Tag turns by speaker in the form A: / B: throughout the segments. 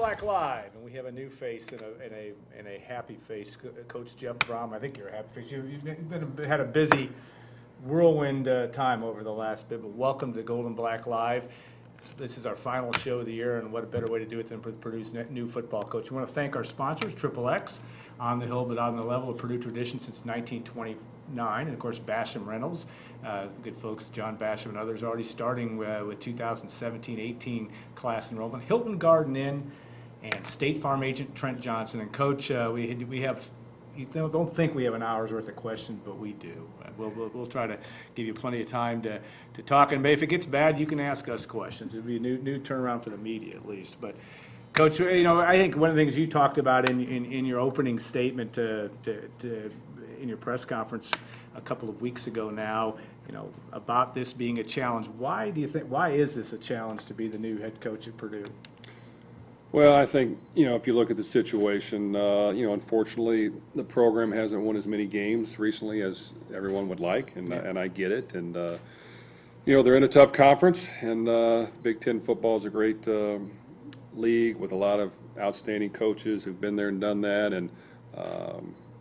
A: Black Live, and we have a new face and a happy face, Coach Jeff Brohm. I think you're a happy face. You've had a busy whirlwind time over the last bit, but welcome to Golden Black Live. This is our final show of the year, and what a better way to do it than with Purdue's new football coach. We want to thank our sponsors, XXX, on the hill but on the level, of Purdue tradition since 1929, and of course Basham Reynolds. Good folks, John Basham and others, already starting with 2017-18 class enrollment. Hilton Garden Inn and State Farm agent Trent Johnson. And Coach, we have, you don't think we have an hour's worth of questions, but we do. We'll try to give you plenty of time to talk, and if it gets bad, you can ask us questions. It'll be a new turnaround for the media at least. But Coach, I think one of the things you talked about in your opening statement in your press conference a couple of weeks ago now, about this being a challenge. Why is this a challenge to be the new head coach at Purdue?
B: Well, I think, if you look at the situation, unfortunately, the program hasn't won as many games recently as everyone would like, and I get it. And, they're in a tough conference, and Big Ten football is a great league with a lot of outstanding coaches who've been there and done that. And,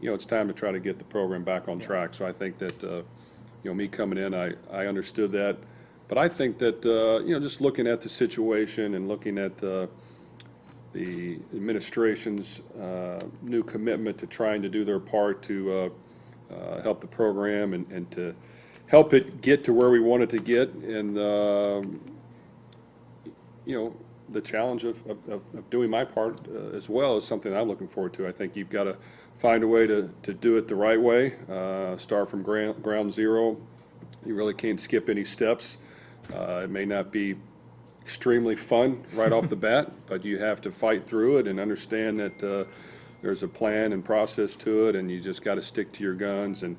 B: it's time to try to get the program back on track. So I think that, me coming in, I understood that. But I think that, just looking at the situation and looking at the administration's new commitment to trying to do their part to help the program and to help it get to where we want it to get, and the challenge of doing my part as well is something I'm looking forward to. I think you've got to find a way to do it the right way, start from ground zero. You really can't skip any steps. It may not be extremely fun right off the bat, but you have to fight through it and understand that there's a plan and process to it, and you just got to stick to your guns and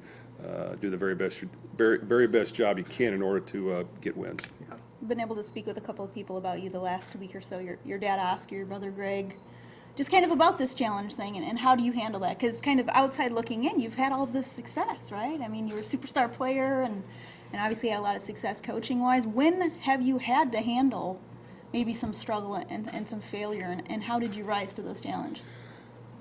B: do the very best job you can in order to get wins.
C: I've been able to speak with a couple of people about you the last week or so, your dad Oscar, your brother Greg, just kind of about this challenge thing and how do you handle that? Because kind of outside looking in, you've had all this success, right? I mean, you were a superstar player and obviously had a lot of success coaching-wise. When have you had to handle maybe some struggle and some failure, and how did you rise to those challenges?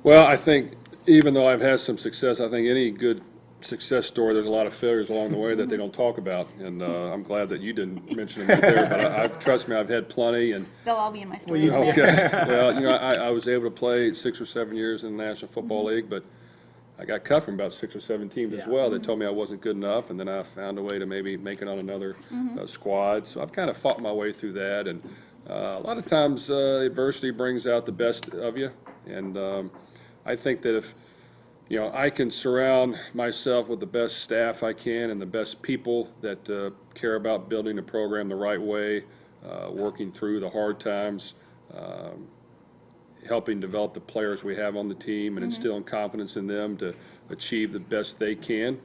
B: Well, I think even though I've had some success, I think any good success story, there's a lot of failures along the way that they don't talk about, and I'm glad that you didn't mention them right there, but trust me, I've had plenty. And
C: they'll all be in my story.
B: Okay. Well, I was able to play 6 or 7 years in the National Football League, but I got cut from about 6 or 7 teams as well that told me I wasn't good enough, and then I found a way to maybe make it on another squad. So I've kind of fought my way through that, and a lot of times adversity brings out the best of you, and I think that if I can surround myself with the best staff I can and the best people that care about building the program the right way, working through the hard times, helping develop the players we have on the team and instilling confidence in them to achieve the best they can,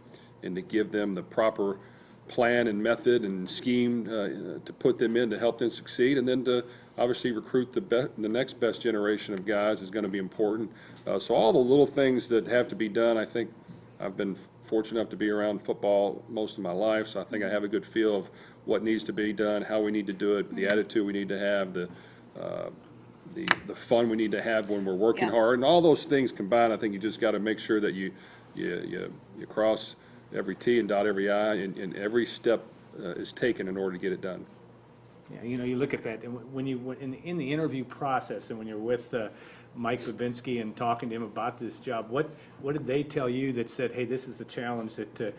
B: and to give them the proper plan and method and scheme to put them in to help them succeed, and then to obviously recruit the next best generation of guys is going to be important. So all the little things that have to be done, I think I've been fortunate enough to be around football most of my life, so I think I have a good feel of what needs to be done, how we need to do it, the attitude we need to have, the fun we need to have when we're working hard, and all those things combined. I think you just got to make sure that you cross every T and dot every I, and every step is taken in order to get it done.
A: Yeah, you look at that, and when you in the interview process, and when you're with Mike Babinski and talking to him about this job, what did they tell you that said, hey, this is a challenge that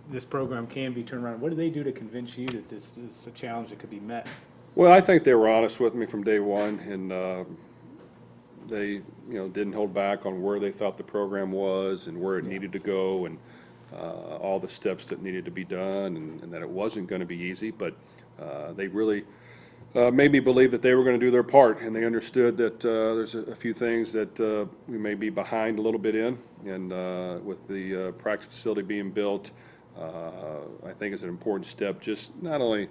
A: this program can be turned around? What did they do to convince you that this is a challenge that could be met?
B: Well, I think they were honest with me from day one, and they didn't hold back on where they thought the program was and where it needed to go, and all the steps that needed to be done, and that it wasn't going to be easy, but they really made me believe that they were going to do their part, and they understood that there's a few things that we may be behind a little bit in, and with the practice facility being built, I think it's an important step, just not only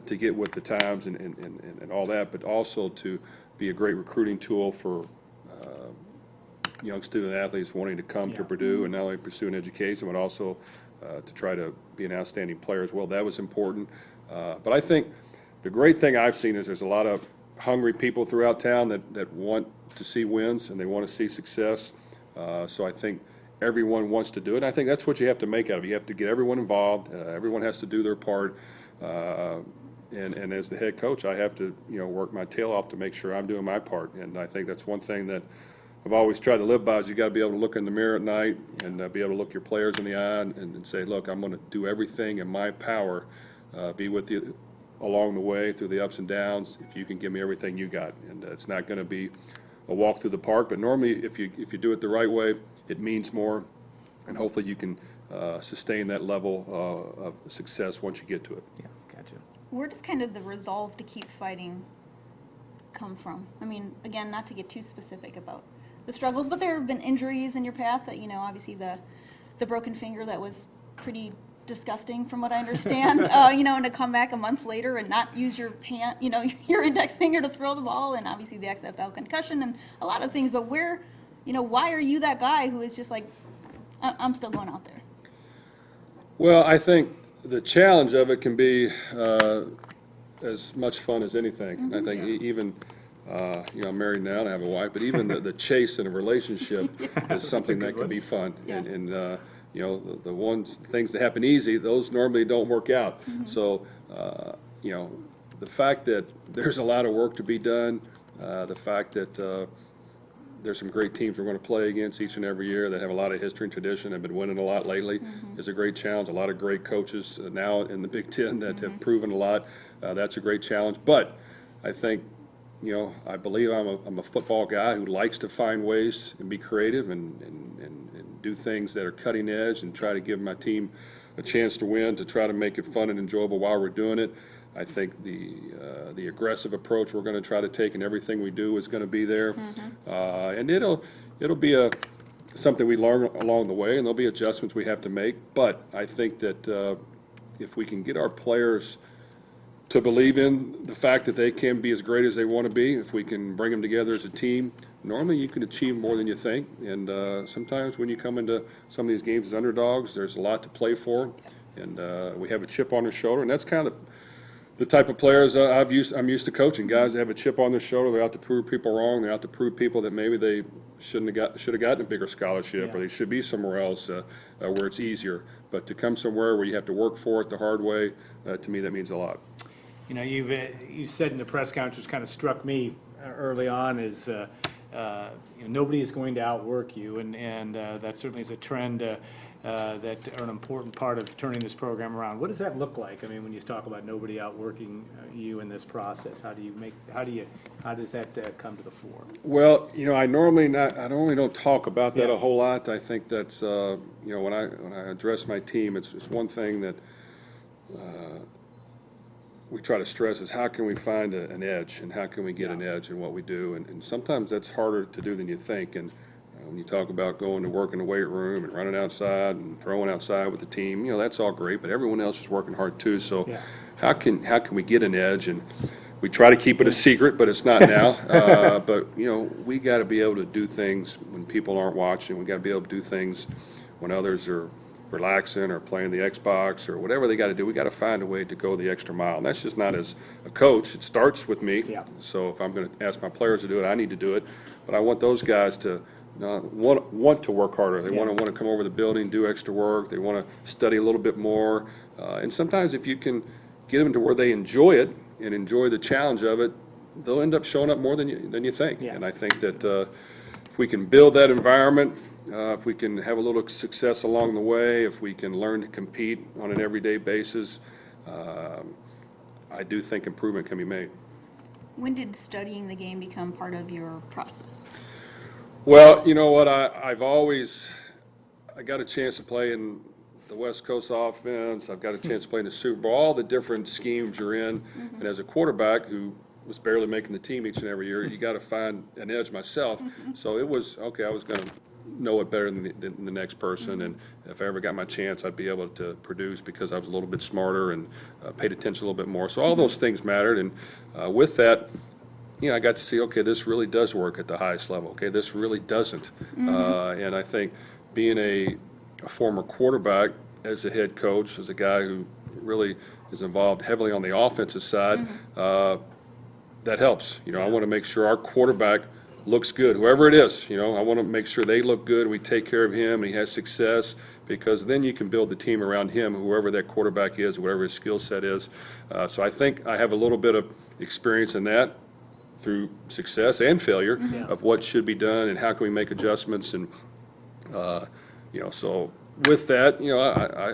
B: to get with the times and all that, but also to be a great recruiting tool for young student athletes wanting to come to Purdue and not only pursue an education, but also to try to be an outstanding player as well. That was important. But I think the great thing I've seen is there's a lot of hungry people throughout town that want to see wins and they want to see success. So I think everyone wants to do it. I think that's what you have to make out of it. You have to get everyone involved. Everyone has to do their part. And as the head coach, I have to, work my tail off to make sure I'm doing my part. And I think that's one thing that I've always tried to live by is you got to be able to look in the mirror at night and be able to look your players in the eye and say, look, I'm going to do everything in my power, be with you along the way through the ups and downs. If you can give me everything you got, and it's not going to be a walk through the park, but normally if you do it the right way, it means more, and hopefully you can sustain that level of success once you get to it.
A: Yeah, gotcha.
C: Where does kind of the resolve to keep fighting come from? I mean, again, not to get too specific about the struggles, but there have been injuries in your past that, obviously the broken finger that was pretty disgusting from what I understand, and to come back a month later and not use your hand, your index finger to throw the ball, and obviously the XFL concussion and a lot of things, but why are you that guy who is just like, I'm still going out there?
B: Well, I think the challenge of it can be as much fun as anything. I think even, I'm married now and I have a wife, but even the chase in a relationship is something that can be fun.
C: Yeah.
B: And the things that happen easy, those normally don't work out. So, the fact that there's a lot of work to be done, the fact that there's some great teams we're going to play against each and every year that have a lot of history and tradition, have been winning a lot lately, is a great challenge. A lot of great coaches now in the Big Ten that have proven a lot. That's a great challenge. But I think, I believe I'm a football guy who likes to find ways and be creative and do things that are cutting edge and try to give my team a chance to win, to try to make it fun and enjoyable while we're doing it. I think the aggressive approach we're going to try to take in everything we do is going to be there, and it'll be something we learn along the way, and there'll be adjustments we have to make. But I think that if we can get our players to believe in the fact that they can be as great as they want to be, if we can bring them together as a team, normally you can achieve more than you think. And sometimes when you come into some of these games as underdogs, there's a lot to play for, and we have a chip on their shoulder, and that's kind of the type of players I'm used to coaching. Guys that have a chip on their shoulder, they're out to prove people wrong. They're out to prove people that maybe they should have gotten a bigger scholarship, or they should be somewhere else where it's easier. But to come somewhere where you have to work for it the hard way, to me that means a lot.
A: You said in the press conference, which kind of struck me early on, is nobody is going to outwork you, and that certainly is a trend that are an important part of turning this program around. What does that look like? I mean, when you talk about nobody outworking you in this process, how does that come to the fore?
B: Well, I normally don't talk about that a whole lot. I think that's when I address my team, it's one thing that we try to stress is how can we find an edge, and how can we get an edge in what we do, and sometimes that's harder to do than you think. And when you talk about going to work in the weight room and running outside and throwing outside with the team, that's all great, but everyone else is working hard too. So how can we get an edge? And we try to keep it a secret, but it's not now. But we got to be able to do things when people aren't watching. We got to be able to do things when others are relaxing or playing the Xbox or whatever they got to do. We got to find a way to go the extra mile, and that's just not as a coach. It starts with me. So if I'm going to ask my players to do it, I need to do it. But I want those guys to want to work harder. They want to come over the building, do extra work. They want to study a little bit more. And sometimes if you can get them to where they enjoy it and enjoy the challenge of it, they'll end up showing up more than you think. And I think that if we can build that environment, if we can have a little success along the way, if we can learn to compete on an everyday basis, I do think improvement can be made.
C: When did studying the game become part of your process?
B: Well, you know what, I got a chance to play in the West Coast offense. I've got a chance to play in the Super Bowl, all the different schemes you're in. And as a quarterback who was barely making the team each and every year, you got to find an edge myself. So it was, okay, I was going to know it better than the next person. And if I ever got my chance, I'd be able to produce because I was a little bit smarter and paid attention a little bit more. So all those things mattered. And with that, I got to see, okay, this really does work at the highest level. Okay, this really doesn't. And I think being a former quarterback as a head coach, as a guy who really is involved heavily on the offensive side, that helps. I want to make sure our quarterback looks good, whoever it is. I want to make sure they look good, we take care of him, and he has success, because then you can build the team around him, whoever that quarterback is, whatever his skill set is. So I think I have a little bit of experience in that through success and failure of what should be done and how can we make adjustments. And, so with that,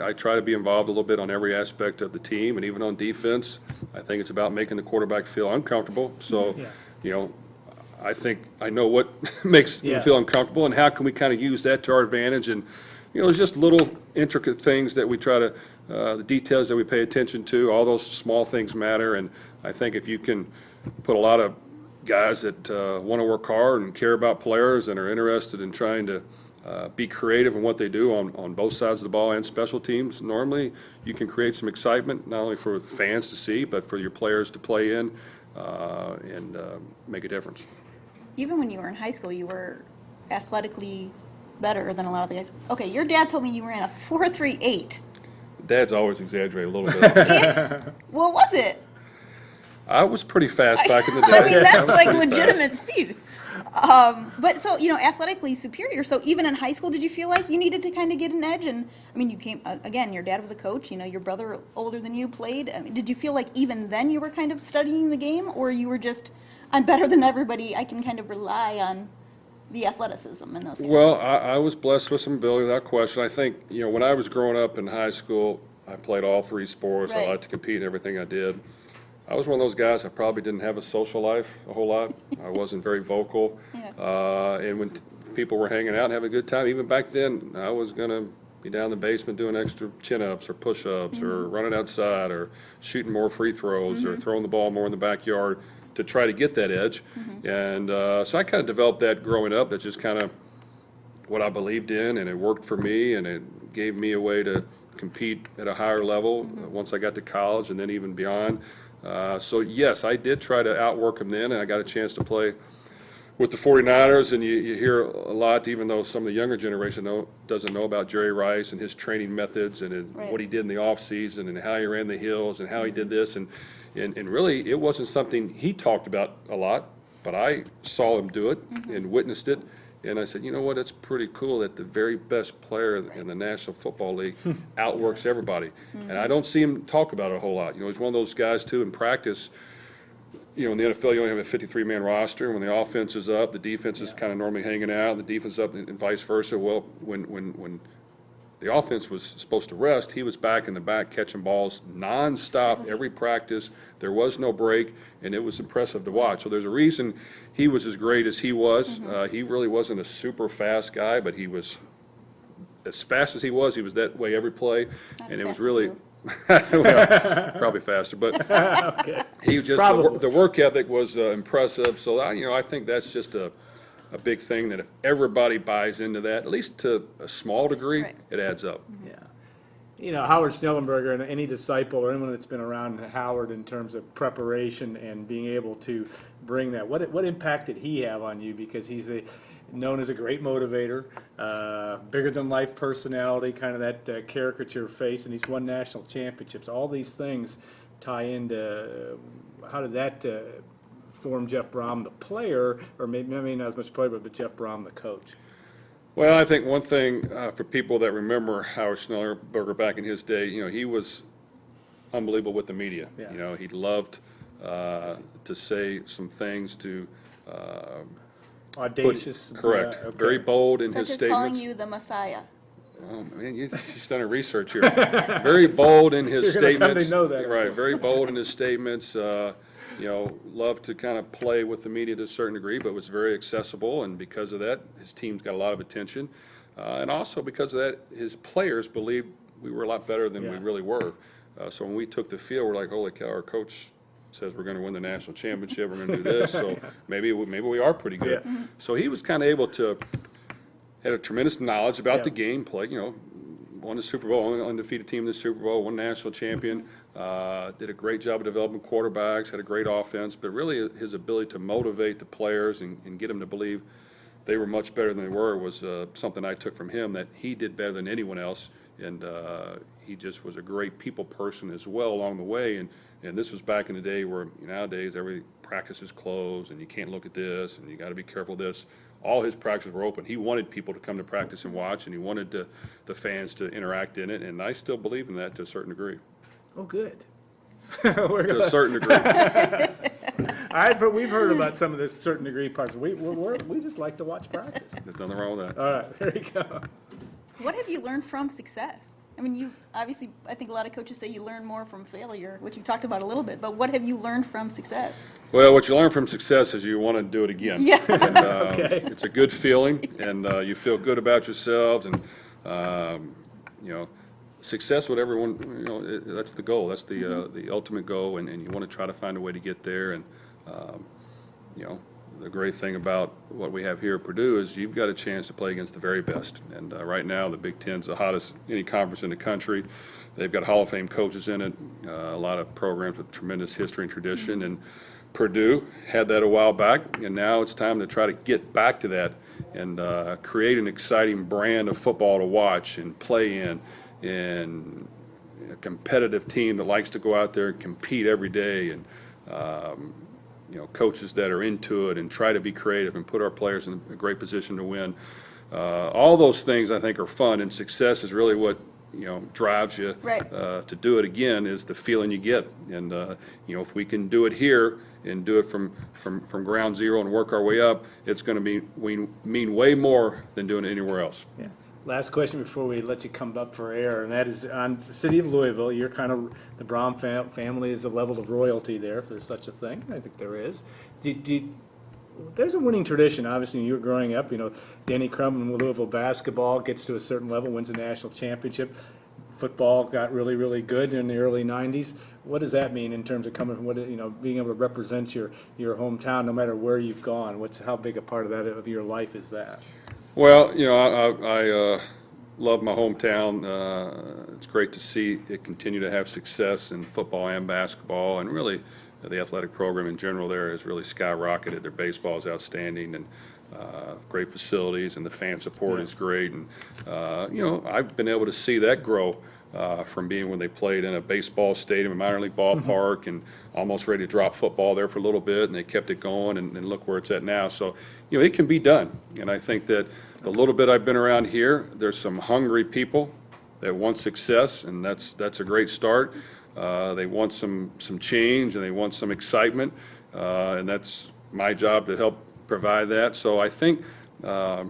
B: I try to be involved a little bit on every aspect of the team, and even on defense. I think it's about making the quarterback feel uncomfortable. So, I think I know what makes them feel uncomfortable, and how can we kind of use that to our advantage. And, there's just little intricate things that we try to, the details that we pay attention to, all those small things matter. And I think if you can put a lot of guys that want to work hard and care about players and are interested in trying to be creative in what they do on both sides of the ball and special teams, normally you can create some excitement, not only for fans to see, but for your players to play in and make a difference.
C: Even when you were in high school, you were athletically better than a lot of the guys. Okay, your dad told me you ran a 4.38.
B: Dads always exaggerate a little bit.
C: What was it?
B: I was pretty fast back in the day.
C: I mean, that's
B: I was
C: like
B: pretty
C: legitimate
B: fast.
C: speed. But so, athletically superior. So even in high school, did you feel like you needed to kind of get an edge? And I mean, you came, again, your dad was a coach, your brother older than you played. I mean, did you feel like even then you were kind of studying the game, or you were just, I'm better than everybody, I can kind of rely on the athleticism and those kind
B: Well,
C: of things?
B: I was blessed with some ability, without question. I think, when I was growing up in high school, I played all three sports.
C: Right.
B: I liked to compete in everything I did. I was one of those guys, I probably didn't have a social life a whole lot. I wasn't very vocal.
C: Yeah.
B: And when people were hanging out and having a good time, even back then, I was going to be down in the basement doing extra chin-ups or push-ups or running outside or shooting more free throws or throwing the ball more in the backyard to try to get that edge. And so I kind of developed that growing up. That's just kind of what I believed in, and it worked for me, and it gave me a way to compete at a higher level once I got to college and then even beyond. So yes, I did try to outwork them then, and I got a chance to play with the 49ers, and you hear a lot, even though some of the younger generation doesn't know about Jerry Rice and his training methods and
C: Right.
B: what he did in the offseason and how he ran the hills and how he did this. And really, it wasn't something he talked about a lot, but I saw him do it and witnessed it. And I said, you know what, it's pretty cool that the very best player in the National Football League outworks everybody. And I don't see him talk about it a whole lot. He's one of those guys, too, in practice. In the NFL, you only have a 53-man roster. When the offense is up, the defense is kind of normally hanging out, the defense is up, and vice versa. Well, when the offense was supposed to rest, he was back in the back catching balls nonstop every practice. There was no break, and it was impressive to watch. So there's a reason he was as great as he was. He really wasn't a super fast guy, but he was as fast as he was that way every play.
C: Not
B: And
C: as
B: it was
C: fast as
B: really
C: you.
B: well, probably faster, but
A: Okay.
B: he just
A: Probably.
B: the work ethic was impressive. So I think that's just a big thing, that if everybody buys into that, at least to a small degree,
C: Right.
B: it adds up.
A: Yeah. Howard Schnellenberger and any disciple or anyone that's been around Howard in terms of preparation and being able to bring that, what impact did he have on you? Because he's known as a great motivator, bigger than life personality, kind of that caricature face, and he's won national championships. All these things tie into how did that form Jeff Brohm, the player, or maybe not as much player, but Jeff Brohm, the coach?
B: Well, I think one thing for people that remember Howard Schnellenberger back in his day, he was unbelievable with the media.
A: Yeah.
B: He loved to say some things to
A: Audacious.
B: correct,
A: Okay.
B: very bold in
C: Such
B: his
C: as
B: statements.
C: calling you the Messiah.
B: Oh, man, she's done her research here. Very bold in his
A: You're gonna come to
B: statements.
A: know that.
B: Right, very bold in his statements. Loved to kind of play with the media to a certain degree, but was very accessible, and because of that, his team's got a lot of attention. And also because of that, his players believed we were a lot better than we
A: Yeah.
B: really were. So when we took the field, we're like, holy cow, our coach says we're going to win the national championship, we're going to do this, so maybe we are pretty good.
A: Yeah.
B: So he was kind of able to, had a tremendous knowledge about
A: Yeah.
B: the game, play, won the Super Bowl, only undefeated team in the Super Bowl, won national champion, did a great job of developing quarterbacks, had a great offense, but really his ability to motivate the players and get them to believe they were much better than they were was something I took from him, that he did better than anyone else and he just was a great people person as well along the way. And this was back in the day where nowadays every practice is closed and you can't look at this and you got to be careful of this. All his practices were open. He wanted people to come to practice and watch, and he wanted the fans to interact in it, and I still believe in that to a certain degree.
A: Oh, good.
B: To a certain degree.
A: But we've heard about some of the certain degree parts. We just like to watch practice.
B: There's nothing wrong with that.
A: All right, there you go.
C: What have you learned from success? I mean, you obviously, I think a lot of coaches say you learn more from failure, which you talked about a little bit, but what have you learned from success?
B: Well, what you learn from success is you want to do it again.
C: Yeah.
B: And,
A: Okay.
B: It's a good feeling, and you feel good about yourselves, and success with everyone, that's the goal. That's the ultimate goal, and you want to try to find a way to get there. And the great thing about what we have here at Purdue is you've got a chance to play against the very best. And right now, the Big Ten's the hottest any conference in the country. They've got Hall of Fame coaches in it, a lot of programs with tremendous history and tradition. And Purdue had that a while back, and now it's time to try to get back to that and create an exciting brand of football to watch and play in, and a competitive team that likes to go out there and compete every day, and coaches that are into it and try to be creative and put our players in a great position to win. All those things I think are fun, and success is really what drives you
C: Right.
B: to do it again, is the feeling you get. And if we can do it here and do it from ground zero and work our way up, it's going to mean way more than doing it anywhere else.
A: Yeah. Last question before we let you come up for air, and that is on the city of Louisville. You're kind of, the Brohm family is a level of royalty there, if there's such a thing. I think there is. There's a winning tradition, obviously, when you were growing up. Danny Crum in Louisville basketball gets to a certain level, wins a national championship. Football got really, really good in the early 90s. What does that mean in terms of coming from being able to represent your hometown no matter where you've gone? How big a part of that of your life is that?
B: Well, I love my hometown. It's great to see it continue to have success in football and basketball, and really the athletic program in general there has really skyrocketed. Their baseball is outstanding, and great facilities, and the fan support is great. And I've been able to see that grow from being when they played in a baseball stadium, a minor league ballpark, and almost ready to drop football there for a little bit, and they kept it going, and look where it's at now. So it can be done, and I think that the little bit I've been around here, there's some hungry people that want success, and that's a great start. They want some change, and they want some excitement, and that's my job to help provide that. So I think the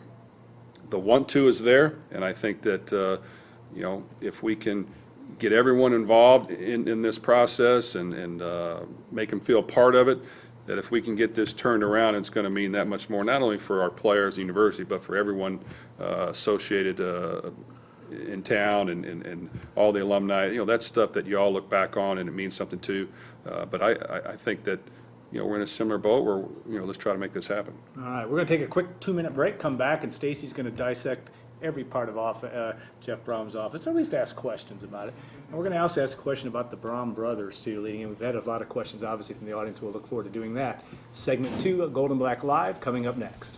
B: want-to is there, and I think that if we can get everyone involved in this process and make them feel part of it, that if we can get this turned around, it's going to mean that much more, not only for our players, the university, but for everyone associated in town and all the alumni. That's stuff that you all look back on and it means something too. But I think that we're in a similar boat where let's try to make this happen.
A: All right, we're going to take a quick 2-minute break, come back, and Stacy's going to dissect every part of Jeff Brohm's office, or at least ask questions about it. And we're going to also ask a question about the Brohm brothers, too, leading in. We've had a lot of questions, obviously, from the audience. We'll look forward to doing that. Segment 2 of Gold and Black Live coming up next.